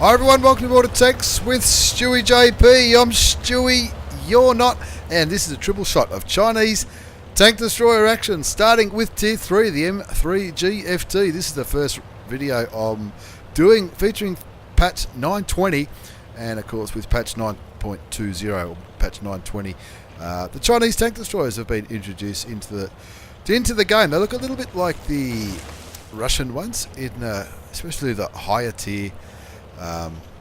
Hi everyone, welcome to Order Text with stewiejp. I'm Stewie, you're not, and this is a triple shot of Chinese tank destroyer action, starting with Tier 3, the M3GFT. This is the first video I'm doing featuring patch 920, and of course with patch 9.20 or patch 920, the Chinese tank destroyers have been introduced into the game. They look a little bit like the Russian ones, in especially the higher tier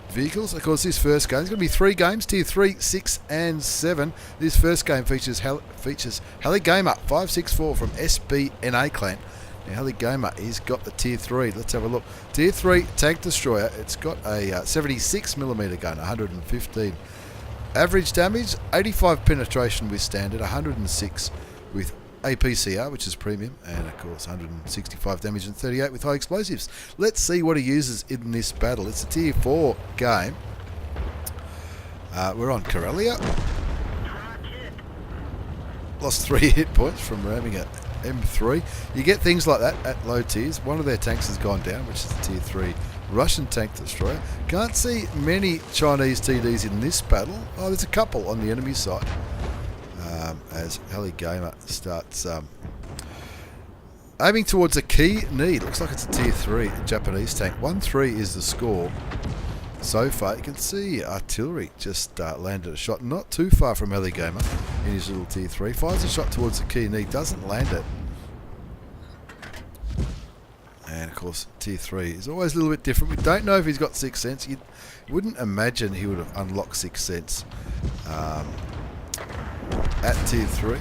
vehicles. Of course, this first game is going to be 3 games, Tier 3, 6 and 7. This first game features Heli Gamer 564 from SBNA clan. Now, Heli Gamer is got the Tier 3. Let's have a look. Tier 3 tank destroyer. It's got a 76mm gun, 115 average damage, 85 penetration with standard, 106 with APCR, which is premium, and of course 165 damage and 38 with high explosives. Let's see what he uses in this battle. It's a Tier 4 game. We're on Karelia. Lost 3 hit points from ramming at M3. You get things like that at low tiers. One of their tanks has gone down, which is the Tier 3 Russian tank destroyer. Can't see many Chinese TDs in this battle. Oh, there's a couple on the enemy side. As Heli Gamer starts aiming towards a key need. Looks like it's a Tier 3 Japanese tank. 1-3 is the score so far. You can see artillery just landed a shot not too far from Heli Gamer in his little Tier 3. Fires a shot towards the key need, doesn't land it. And of course Tier 3 is always a little bit different. We don't know if he's got 6th sense. You wouldn't imagine he would have unlocked 6th sense at Tier 3,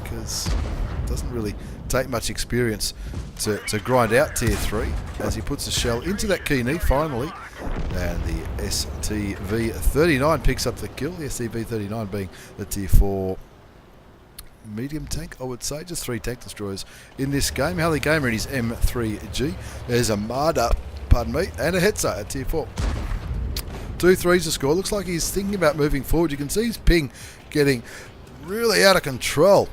because it doesn't really take much experience to grind out Tier 3, as he puts a shell into that key knee finally, and the STV39 picks up the kill. The STV39 being the Tier 4 medium tank, I would say. Just 3 tank destroyers in this game. Heli Gamer in his M3G. There's a Marder, pardon me, and a Hetzer at Tier 4. 2-3's the score. Looks like he's thinking about moving forward. You can see his ping getting really out of control,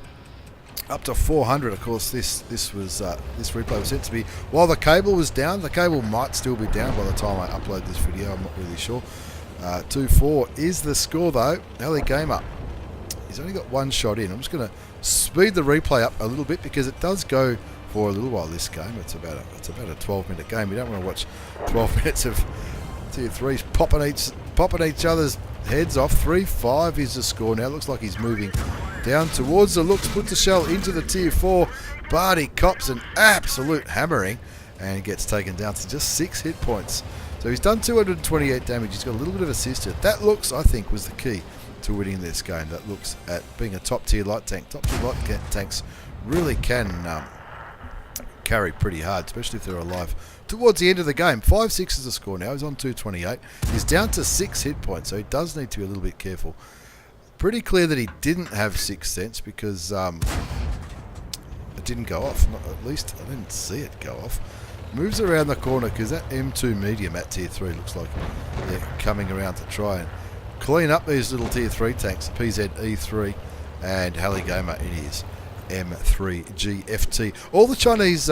up to 400. Of course, this replay was sent to me while the cable was down. The cable might still be down by the time I upload this video. I'm not really sure. 2-4 is the score though. Heli Gamer, he's only got 1 shot in. I'm just going to speed the replay up a little bit because it does go for a little while. This game, it's about a 12-minute game. We don't want to watch 12 minutes of Tier 3s popping each other's heads off. 3-5 is the score now. Looks like he's moving down towards the looks. Puts the shell into the Tier 4, but he cops an absolute hammering and gets taken down to just 6 hit points. So he's done 228 damage. He's got a little bit of assist. That looks, I think, was the key to winning this game. That looks at being a top tier light tank. Top tier light tanks really can carry pretty hard, especially if they're alive towards the end of the game. 5-6 is the score now. He's on 228. He's down to 6 hit points, so he does need to be a little bit careful. Pretty clear that he didn't have 6th sense, because it didn't go off. At least I didn't see it go off. Moves around the corner because that M2 medium at Tier 3 looks like they're coming around to try and clean up these little Tier 3 tanks. PZE3 and Heli Gamer in his M3GFT. All the Chinese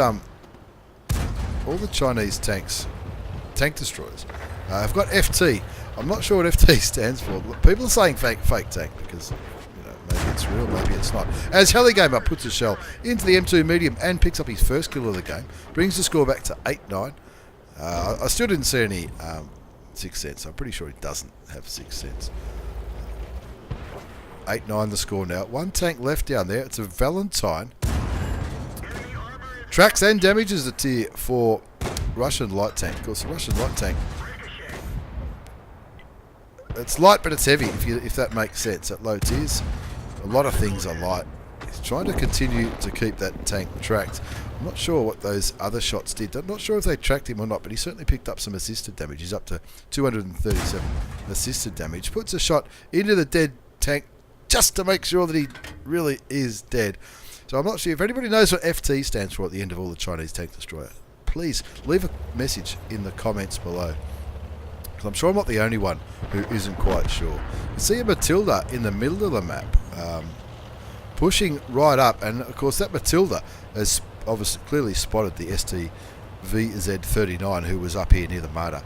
tank destroyers have got FT. I'm not sure what FT stands for. People are saying fake tank because, you know, maybe it's real, maybe it's not. As Heli Gamer puts a shell into the M2 medium and picks up his first kill of the game, brings the score back to 8-9. I still didn't see any 6th sense. I'm pretty sure he doesn't have 6th sense. 8-9 the score now. 1 tank left down there. It's a Valentine. Tracks and damages the Tier 4 Russian light tank. Of course, the Russian light tank, it's light but it's heavy, if that makes sense. At low tiers, a lot of things are light. He's trying to continue to keep that tank tracked. I'm not sure what those other shots did. I'm not sure if they tracked him or not, but he certainly picked up some assisted damage. He's up to 237 assisted damage. Puts a shot into the dead tank just to make sure that he really is dead. So I'm not sure if anybody knows what FT stands for at the end of all the Chinese tank destroyer. Please leave a message in the comments below, because I'm sure I'm not the only one who isn't quite sure. You see a Matilda in the middle of the map, pushing right up, and of course that Matilda has obviously clearly spotted the STVZ39 who was up here near the Marder,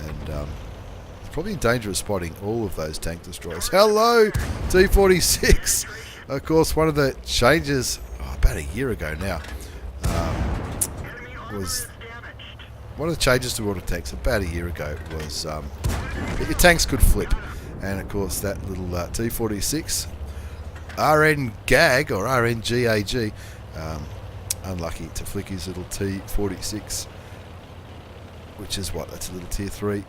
and probably in danger of spotting all of those tank destroyers. Hello, T46. Of course, one of the changes about a year ago now was one of the changes to auto tanks about a year ago was that your tanks could flip, and of course that little T46 RN gag or RNGAG unlucky to flick his little T46, which is what, that's a little tier 3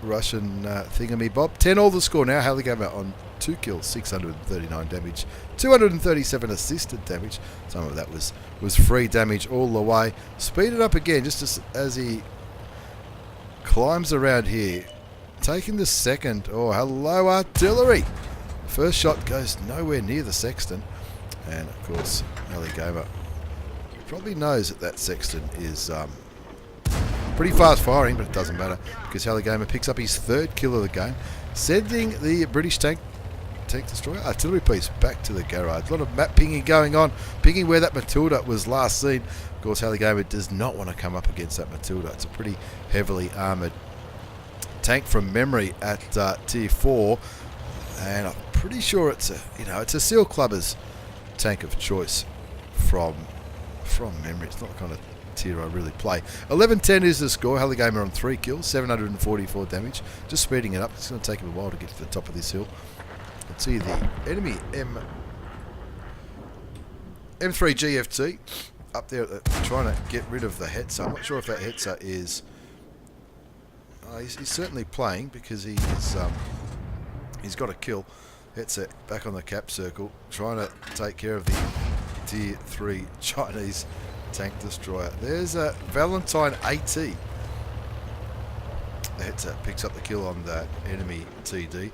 Russian thingamy-bob. 10 all the score now. Haley Gamer on 2 kills, 639 damage, 237 assisted damage. Some of that was free damage all the way. Speed it up again just as he climbs around here, taking the second. Oh, hello, artillery. First shot goes nowhere near the Sexton, and of course Haley Gamer probably knows that Sexton is pretty fast firing, but it doesn't matter because Haley Gamer picks up his 3rd kill of the game, sending the British tank destroyer artillery piece back to the garage. A lot of map pinging going on, pinging where that Matilda was last seen. Of course, Haley Gamer does not want to come up against that Matilda. It's a pretty heavily armoured tank from memory at tier 4, and I'm pretty sure it's a Seal Clubber's tank of choice from memory. It's not the kind of tier I really play. 11-10 is the score. Haley Gamer on 3 kills, 744 damage. Just speeding it up. It's going to take him a while to get to the top of this hill. Let's see the enemy M3 GFT up there trying to get rid of the Hetzer. I'm not sure if that Hetzer is... he's certainly playing because he's got a kill. Hetzer back on the cap circle, trying to take care of the tier 3 Chinese tank destroyer. There's a Valentine AT. The Hetzer picks up the kill on that enemy TD.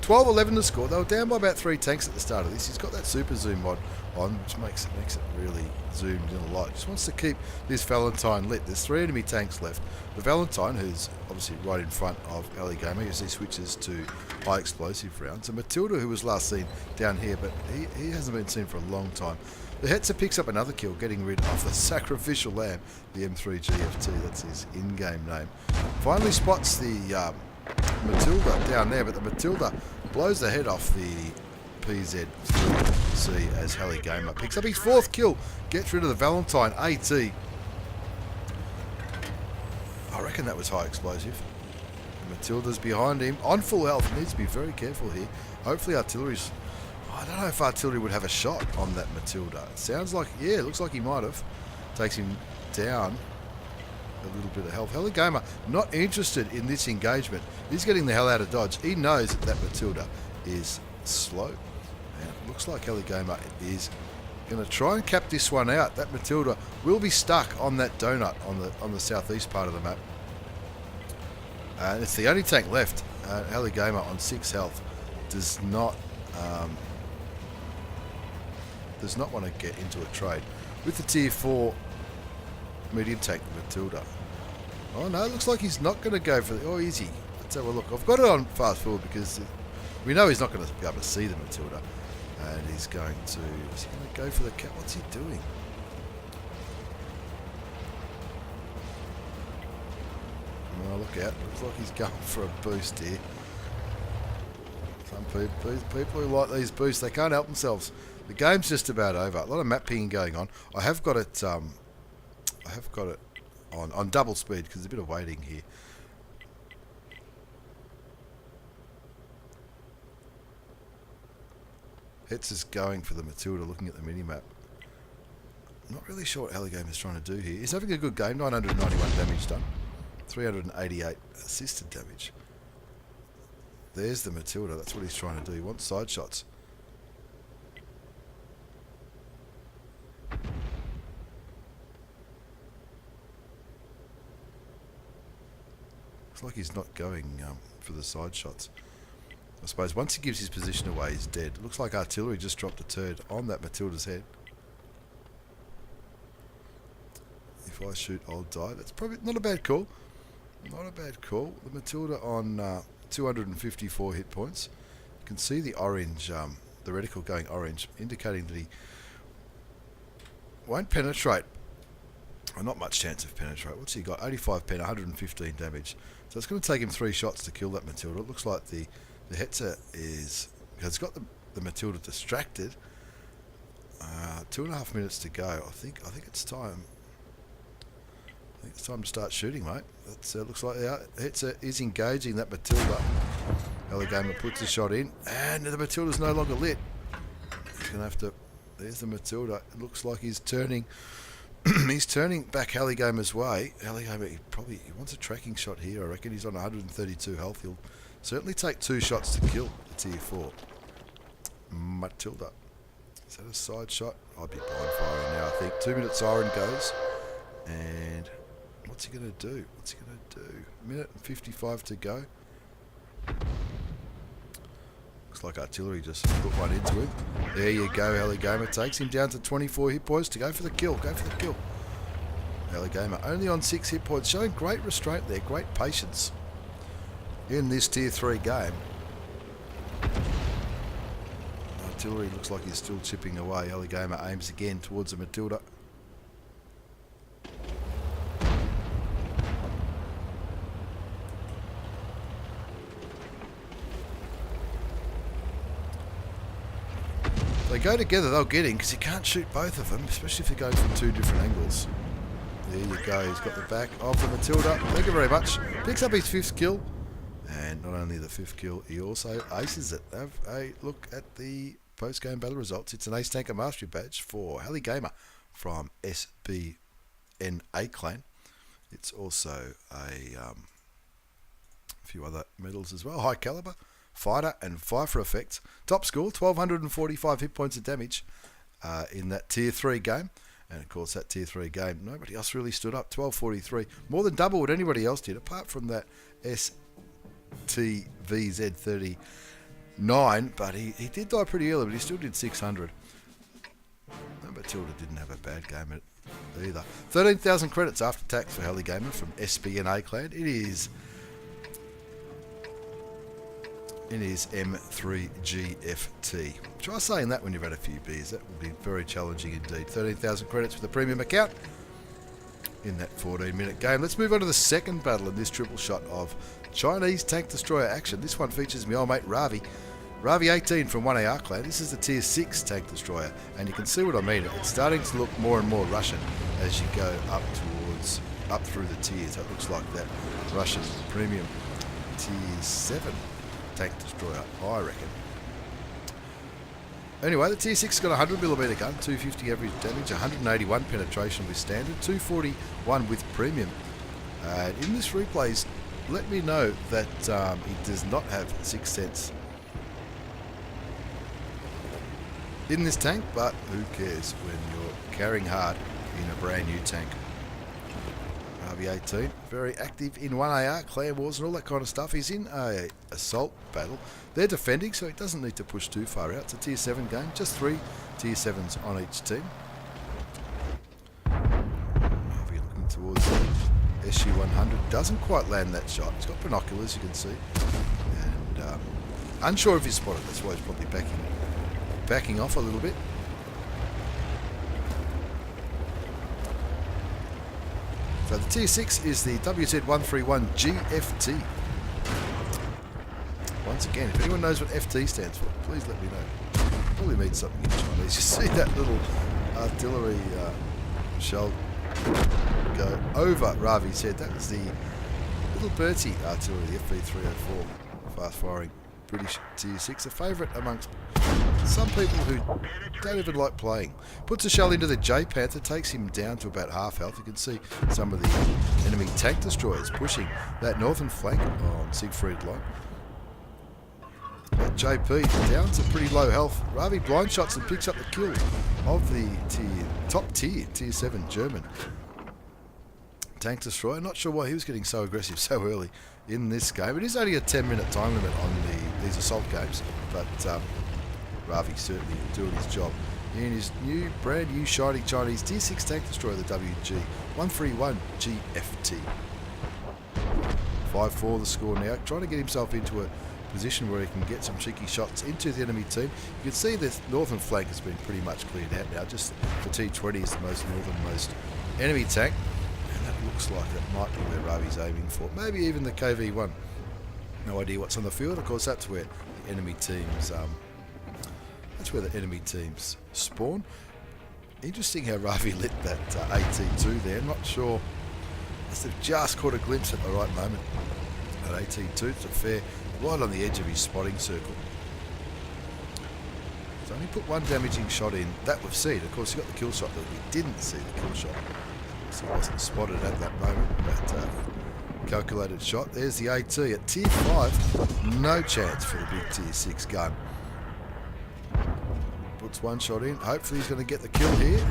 12-11 to score. They were down by about 3 tanks at the start of this. He's got that super zoom mod on, which makes it really zoomed in a lot. Just wants to keep this Valentine lit. There's 3 enemy tanks left. The Valentine, who's obviously right in front of Haley Gamer as he switches to high explosive rounds. And Matilda, who was last seen down here, but he hasn't been seen for a long time. The Hetzer picks up another kill, getting rid of the sacrificial lamb, the M3 GFT. That's his in-game name. Finally spots the Matilda down there, but the Matilda blows the head off the PZ3C as Haley Gamer picks up his 4th kill, gets rid of the Valentine AT. I reckon that was high explosive. Matilda's behind him on full health. Needs to be very careful here. Hopefully artillery's... I don't know if artillery would have a shot on that Matilda. It sounds like, yeah, it looks like he might have. Takes him down a little bit of health. Haley Gamer not interested in this engagement. He's getting the hell out of dodge. He knows that Matilda is slow, and it looks like Haley Gamer is going to try and cap this one out. That Matilda will be stuck on that donut on the southeast part of the map, and it's the only tank left. Haley Gamer on 6 health does not want to get into a trade with the tier 4 medium tank Matilda. Oh no, it looks like he's not going to go for the... Oh, is he? Let's have a look. I've got it on fast forward because we know he's not going to be able to see the Matilda. And he's going to... Is he going to go for the cap? What's he doing? Oh, look out. Looks like he's going for a boost here. Some people who like these boosts, they can't help themselves. The game's just about over. A lot of map pinging going on. I have got it on double speed because there's a bit of waiting here. Hetz is going for the Matilda, looking at the mini-map. I'm not really sure what Haley Gamer is trying to do here. He's having a good game, 991 damage done. 388 assisted damage. There's the Matilda, that's what he's trying to do. He wants side shots. Looks like he's not going for the side shots. I suppose once he gives his position away, he's dead. Looks like artillery just dropped a turd on that Matilda's head. If I shoot, I'll die. That's probably not a bad call. Not a bad call. The Matilda on 254 hit points. You can see the orange, the reticle going orange, indicating that he won't penetrate Well, not much chance of penetrate. What's he got? 85 pen, 115 damage. So it's going to take him 3 shots to kill that Matilda. It looks like the Hetzer is... It's got the Matilda distracted. 2.5 minutes to go. I think it's time. I think it's time to start shooting, mate. That looks like the Hetzer is engaging that Matilda. Alligamer puts a shot in, and the Matilda's no longer lit. He's going to have to... There's the Matilda. It looks like he's turning... he's turning back Alligamer's way. Alligamer, he wants a tracking shot here. I reckon he's on 132 health. He'll certainly take 2 shots to kill the tier 4. Matilda. Is that a side shot? I'd be blind firing now, I think. 2 minute siren goes. And what's he going to do? What's he going to do? 1:55 to go. Looks like artillery just put one into him. There you go, Alligamer. Takes him down to 24 hit points to go for the kill. Go for the kill. Alligamer only on 6 hit points. Showing great restraint there. Great patience in this tier 3 game. Artillery looks like he's still chipping away. Alligamer aims again towards the Matilda. They go together, they'll get in, because you can't shoot both of them, especially if they're going from 2 different angles. There you go, he's got the back of the Matilda. Thank you very much. Picks up his 5th kill. And not only the 5th kill, he also aces it. Have a look at the post-game battle results. It's an Ace Tanker Mastery Badge for Alligamer from SBNA clan. It's also a few other medals as well. High Caliber, Fighter, and Fifer effects. Top score, 1,245 hit points of damage in that tier 3 game. And of course, that tier 3 game, nobody else really stood up. 1243, more than double what anybody else did, apart from that STVZ39. But he did die pretty early, but he still did 600. Matilda didn't have a bad game either. 13,000 credits after tax for Alligamer from SBNA clan. It is M3GFT. Try saying that when you've had a few beers. That would be very challenging indeed. 13,000 credits for the premium account in that 14-minute game. Let's move on to the second battle in this triple shot of Chinese tank destroyer action. This one features my old mate Ravi. Ravi 18 from 1AR clan. This is the tier 6 tank destroyer, and you can see what I mean. It's starting to look more and more Russian as you go up through the tiers. That looks like that Russian premium tier 7 tank destroyer, I reckon. Anyway, the tier 6 has got a 100mm gun, 250 average damage, 181 penetration with standard, 241 with premium. In this replays, let me know that he does not have 6th sense in this tank, but who cares when you're carrying hard in a brand new tank. RV18, very active in 1AR, clan wars and all that kind of stuff. He's in a assault battle. They're defending, so he doesn't need to push too far out. It's a tier 7 game, just 3 tier 7s on each team. RV looking towards the SU-100, doesn't quite land that shot. He's got binoculars, you can see, and unsure if he's spotted. That's why he's probably backing off a little bit. So the tier 6 is the WZ131GFT. Once again, if anyone knows what FT stands for, please let me know. It probably means something in Chinese. You see that little artillery shell go over Ravi's head. That was the little Bertie artillery, the FV304, fast firing British tier 6, a favourite amongst some people who don't even like playing. Puts a shell into the J Panther, takes him down to about half health. You can see some of the enemy tank destroyers pushing that northern flank on Siegfried line. That JP down to pretty low health. Ravi blind shots and picks up the kill of the top tier 7 German tank destroyer. Not sure why he was getting so aggressive so early in this game. It is only a 10-minute time limit on these assault games, but Ravi certainly doing his job in his brand new shiny Chinese tier 6 tank destroyer, the WG131GFT. 5-4 the score now, trying to get himself into a position where he can get some cheeky shots into the enemy team. You can see the northern flank has been pretty much cleared out now. Just the T20 is the most northernmost enemy tank, and that looks like that might be where Ravi's aiming for. Maybe even the KV-1. No idea what's on the field. Of course, that's where the enemy teams. That's where the enemy teams spawn. Interesting how Ravi lit that AT2 there. Not sure. They've just caught a glimpse at the right moment. At AT2, it's a fair, right on the edge of his spotting circle. He's only put one damaging shot in. That we've seen. Of course, he got the kill shot, but we didn't see the kill shot. So he wasn't spotted at that moment. But calculated shot. There's the AT at tier 5. No chance for the big tier 6 gun. Puts one shot in. Hopefully he's going to get the kill here.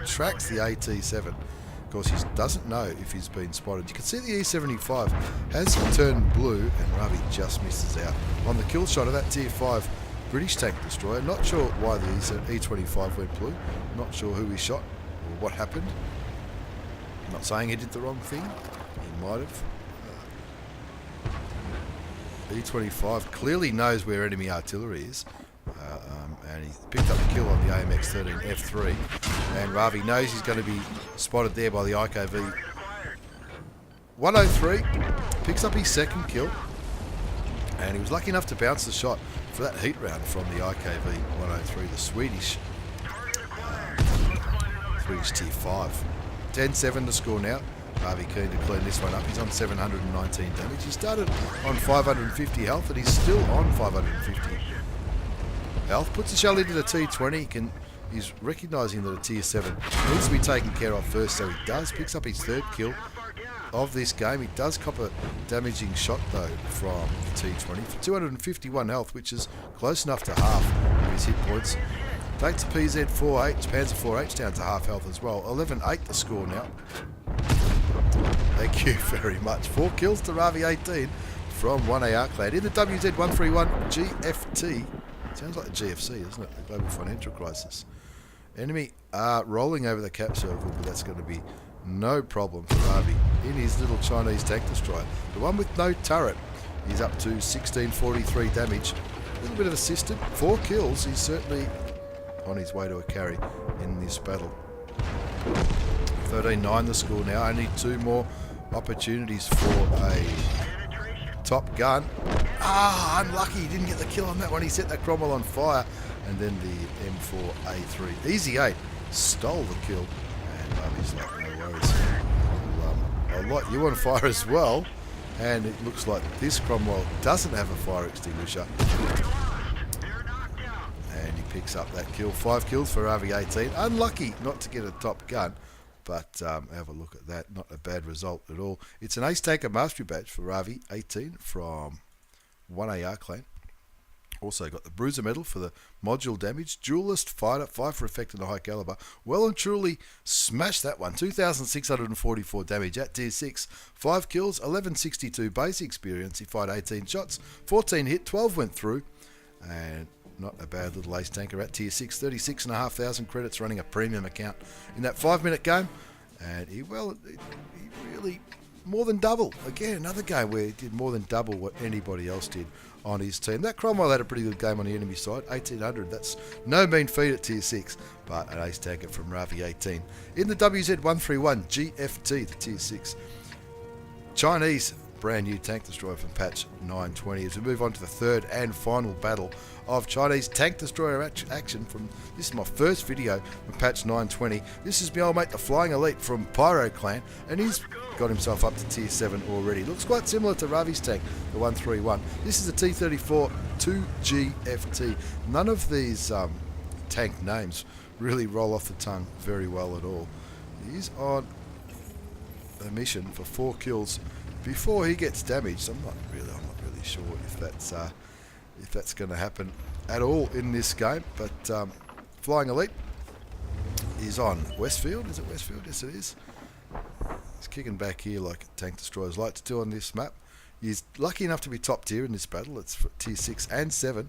Tracks the AT7. Of course, he doesn't know if he's been spotted. You can see the E75 has turned blue, and Ravi just misses out on the kill shot of that tier 5 British tank destroyer. Not sure why the E25 went blue. Not sure who he shot or what happened. I'm not saying he did the wrong thing. He might have. E25 clearly knows where enemy artillery is. And he picked up the kill on the AMX-13 F3, and Ravi knows he's going to be spotted there by the IKV 103. Picks up his second kill, and he was lucky enough to bounce the shot for that heat round from the IKV 103, the Swedish tier 5. 10-7 to score now. Ravi keen to clean this one up. He's on 719 damage. He started on 550 health, and he's still on 550 health. Puts the shell into the T20. He's recognising that a tier 7 needs to be taken care of first, so he does. Picks up his third kill of this game. He does cop a damaging shot though from the T20 for 251 health, which is close enough to half of his hit points. Takes the PZ-4H, Panzer 4H down to half health as well. 11-8 the score now. Thank you very much. 4 kills to Ravi 18 from 1AR Clan. In the WZ-131 GFT. Sounds like the GFC, isn't it? The Global Financial Crisis. Enemy are rolling over the cap circle, but that's going to be no problem for Ravi in his little Chinese tank destroyer. The one with no turret. He's up to 1643 damage. A little bit of assisted. 4 kills. He's certainly on his way to a carry in this battle. 13-9 the score now. Only 2 more opportunities for a top gun. Unlucky. He didn't get the kill on that one. He set that Cromwell on fire. And then the M4A3. Easy 8 stole the kill. And Ravi's like, no worries. I'll light you on fire as well. And it looks like this Cromwell doesn't have a fire extinguisher. And he picks up that kill. 5 kills for Ravi 18. Unlucky not to get a top gun. But have a look at that. Not a bad result at all. It's an Ace Tanker Mastery Badge for Ravi 18 from 1AR Clan. Also got the Bruiser Medal for the module damage. Duelist Fighter, 5 for effect and a high caliber. Well and truly smashed that one. 2,644 damage at tier 6. 5 kills, 1162 base experience. He fired 18 shots, 14 hit, 12 went through. And not a bad little ace tanker at tier 6. 36,500 credits running a premium account in that 5-minute game. And he really more than double. Again, another game where he did more than double what anybody else did on his team. That Cromwell had a pretty good game on the enemy side. 1800. That's no mean feat at tier 6. But an ace tanker from Ravi 18. In the WZ-131 GFT, the tier 6 Chinese brand new tank destroyer from patch 920. As we move on to the third and final battle of Chinese tank destroyer action from, this is my first video from patch 920. This is my old mate the Flying Elite from Pyro Clan, and he's got himself up to tier 7 already. Looks quite similar to Ravi's tank, the 131. This is a T-34 2GFT. None of these tank names really roll off the tongue very well at all. He's on a mission for 4 kills before he gets damaged. I'm not really sure if that's going to happen at all in this game. But Flying Elite is on Westfield. Is it Westfield? Yes, it is. He's kicking back here like tank destroyers like to do on this map. He's lucky enough to be top tier in this battle. It's for tier 6 and 7.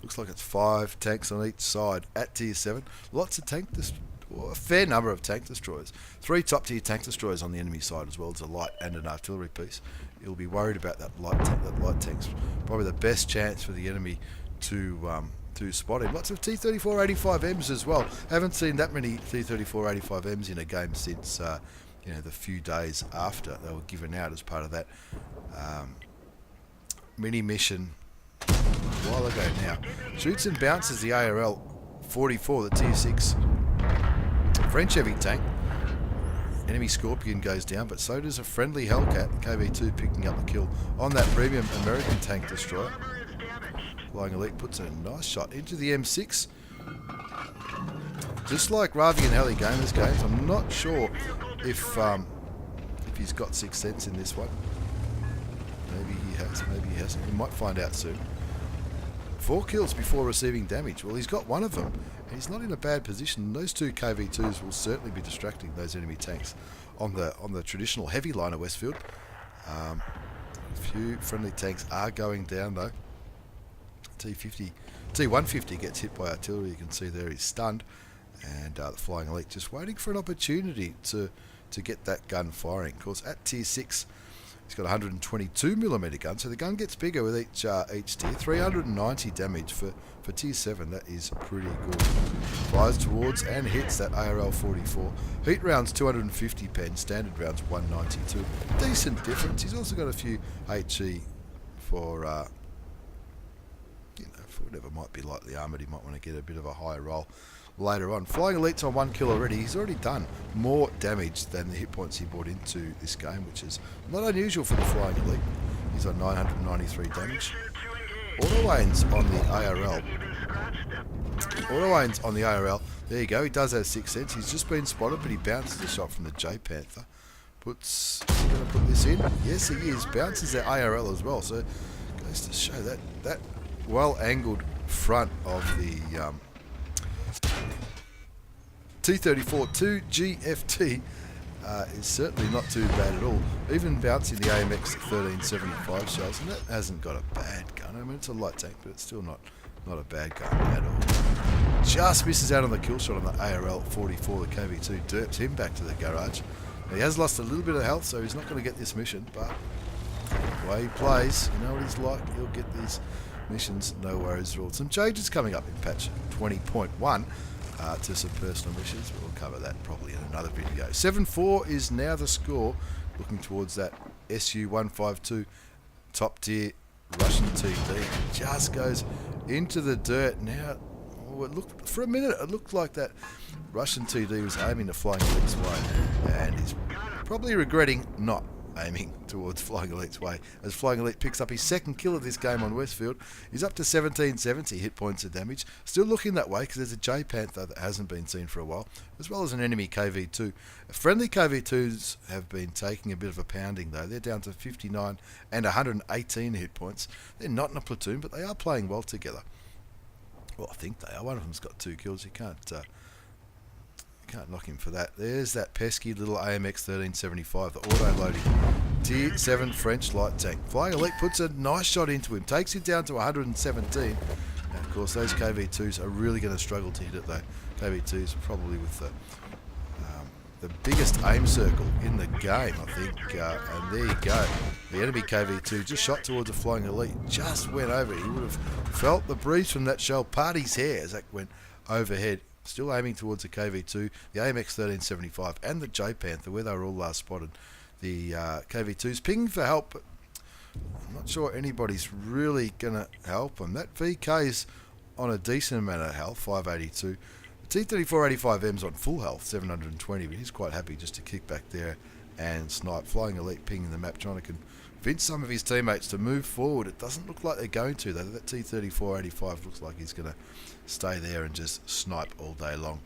Looks like it's 5 tanks on each side at tier 7. Lots of a fair number of tank destroyers. 3 top tier tank destroyers on the enemy side as well as a light and an artillery piece. He'll be worried about that light tank. That light tank's probably the best chance for the enemy to to spot him. Lots of T3485Ms as well. Haven't seen that many T3485Ms in a game since you know, the few days after they were given out as part of that mini mission a while ago now. Shoots and bounces the ARL 44, the Tier 6 French heavy tank. Enemy Scorpion goes down, but so does a friendly Hellcat, KV2 picking up the kill on that premium American tank destroyer. Flying Elite puts a nice shot into the M6. Just like Ravi and Heli Gamers games, I'm not sure if he's got Sixth Sense in this one. Maybe he has, maybe he hasn't. We might find out soon. 4 kills before receiving damage. Well, he's got one of them, and he's not in a bad position. Those 2 KV2s will certainly be distracting those enemy tanks on the traditional heavy line of Westfield. A few friendly tanks are going down though. T150 gets hit by artillery. You can see there he's stunned, and the Flying Elite just waiting for an opportunity to get that gun firing. Of course, at Tier 6, he's got a 122mm gun, so the gun gets bigger with each tier. 390 damage for Tier 7. That is pretty good. Flies towards and hits that ARL 44. Heat rounds 250 pen, standard rounds 192. Decent difference. He's also got a few HE for you know, for whatever might be lightly armoured. He might want to get a bit of a higher roll later on. Flying Elite's on 1 kill already. He's already done more damage than the hit points he brought into this game, which is not unusual for the Flying Elite. He's on 993 damage. Auto aims on the ARL. Auto aims on the ARL. There you go. He does have Sixth Sense. He's just been spotted, but he bounces a shot from the J Panther. Is he going to put this in? Yes, he is. Bounces the ARL as well. So goes to show that well-angled front of the T-34 2GFT is certainly not too bad at all. Even bouncing the AMX 1375 shells, and that hasn't got a bad gun. I mean, it's a light tank, but it's still not a bad gun at all. Just misses out on the kill shot on the ARL 44. The KV2 derps him back to the garage. Now, he has lost a little bit of health, so he's not going to get this mission, but the way he plays, you know what he's like, he'll get these missions, no worries at all. Some changes coming up in patch 20.1 to some personal missions, but we'll cover that probably in another video. 7-4 is now the score, looking towards that SU-152 top tier Russian TD. Just goes into the dirt now. Oh, it looked, for a minute it looked like that Russian TD was aiming the Flying Elite's way, and he's probably regretting not aiming towards Flying Elite's way, as Flying Elite picks up his second kill of this game on Westfield. He's up to 1770 hit points of damage. Still looking that way because there's a J Panther that hasn't been seen for a while, as well as an enemy KV2. Friendly KV2s have been taking a bit of a pounding though. They're down to 59 and 118 hit points. They're not in a platoon, but they are playing well together. Well, I think they are. One of them's got 2 kills. You can't knock him for that. There's that pesky little AMX 1375, the auto-loading Tier 7 French light tank. Flying Elite puts a nice shot into him, takes it down to 117. And of course, those KV2s are really going to struggle to hit it though. KV2s probably with the biggest aim circle in the game, I think. And there you go. The enemy KV2 just shot towards a Flying Elite, just went over. He would have felt the breeze from that shell part his hair as that went overhead. Still aiming towards the KV2, the AMX 1375 and the J Panther, where they were all last spotted. The KV2's pinging for help, but I'm not sure anybody's really going to help them. That VK's on a decent amount of health, 582. The T-3485M's on full health, 720, but he's quite happy just to kick back there and snipe. Flying Elite pinging the map, trying to convince some of his teammates to move forward. It doesn't look like they're going to, though. That T-3485 looks like he's going to stay there and just snipe all day long.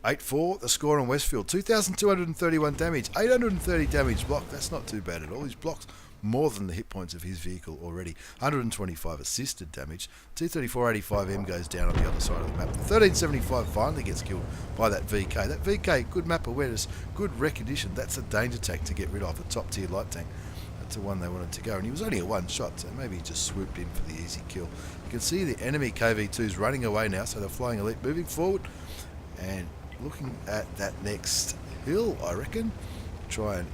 8-4, the score on Westfield. 2,231 damage, 830 damage blocked. That's not too bad at all. He's blocked more than the hit points of his vehicle already. 125 assisted damage. T-3485M goes down on the other side of the map. The 1375 finally gets killed by that VK. That VK, good map awareness, good recognition. That's a danger tank to get rid of, a top tier light tank. That's the one they wanted to go, and he was only a one shot, so maybe he just swooped in for the easy kill. You can see the enemy KV2s running away now, so they're Flying Elite moving forward and looking at that next hill, I reckon. Try and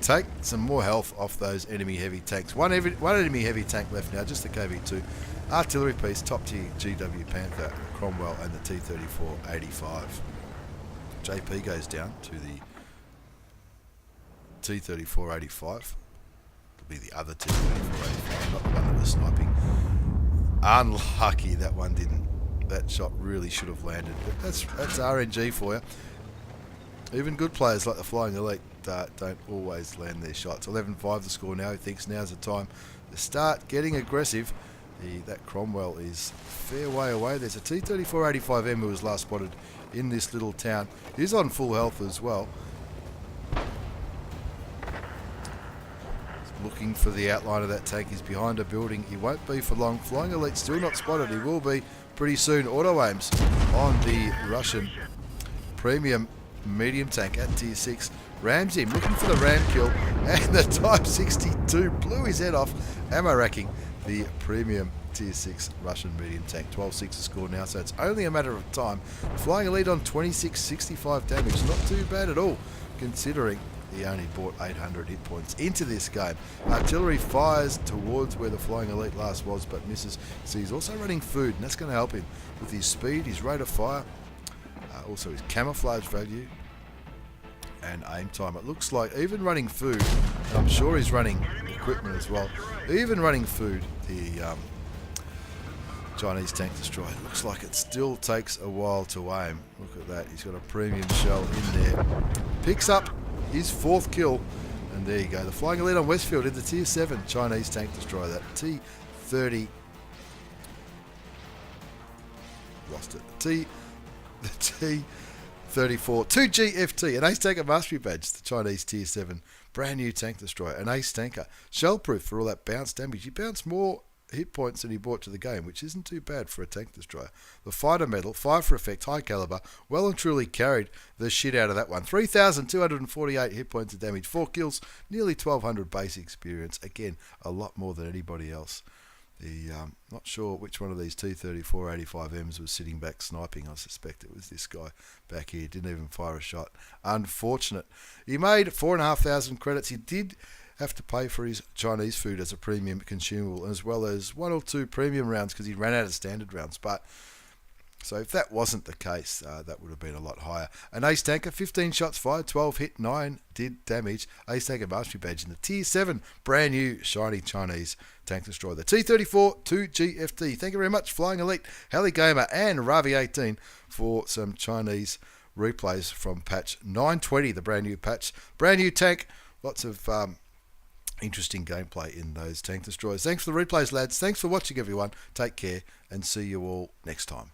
take some more health off those enemy heavy tanks. One enemy heavy tank left now, just the KV2 artillery piece, top tier GW Panther, Cromwell, and the T-34-85. JP goes down to the T-34-85. It'll be the other T-34-85, not the one that was sniping. Unlucky that one didn't. That shot really should have landed. But that's RNG for you. Even good players like the Flying Elite don't always land their shots. 11-5 the score now. He thinks now's the time to start getting aggressive. That Cromwell is a fair way away. There's a T-34-85M who was last spotted in this little town. He's on full health as well. He's looking for the outline of that tank. He's behind a building. He won't be for long. Flying Elite still not spotted. He will be pretty soon. Auto aims on the Russian premium medium tank at tier 6. Rams him, looking for the ram kill, and the Type 62 blew his head off, ammo racking the premium tier 6 Russian medium tank. 12-6 to score now, so it's only a matter of time. Flying Elite on 2665 damage, not too bad at all, considering he only bought 800 hit points into this game. Artillery fires towards where the Flying Elite last was, but misses. So he's also running food, and that's going to help him with his speed, his rate of fire, also his camouflage value, and aim time. It looks like even running food, and I'm sure he's running equipment as well, even running food, the Chinese tank destroyer, it looks like it still takes a while to aim. Look at that, he's got a premium shell in there. Picks up his 4th kill, and there you go. The Flying Elite on Westfield in the tier 7 Chinese tank destroyer, that T-30, lost it, the T-34 2GFT, an ace tanker mastery badge, the Chinese tier 7 brand new tank destroyer, an ace tanker, shell proof for all that bounce damage. He bounced more hit points than he brought to the game, which isn't too bad for a tank destroyer. The fighter medal, 5 for effect, high caliber, well and truly carried the shit out of that one. 3,248 hit points of damage, 4 kills, nearly 1,200 base experience. Again, a lot more than anybody else. Not sure which one of these T-34-85Ms was sitting back sniping. I suspect it was this guy back here. Didn't even fire a shot. Unfortunate. He made 4,500 credits. He did have to pay for his Chinese food as a premium consumable, as well as 1 or 2 premium rounds because he ran out of standard rounds. But so if that wasn't the case, that would have been a lot higher. An ace tanker, 15 shots fired, 12 hit, 9 did damage. Ace tanker mastery badge in the tier 7 brand new shiny Chinese tank destroyer, the T-34 2GFT. Thank you very much, Flying Elite, Heli Gamer, and Ravi18 for some Chinese replays from patch 920, the brand new patch. Brand new tank, lots of interesting gameplay in those tank destroyers. Thanks for the replays, lads. Thanks for watching, everyone. Take care, and see you all next time.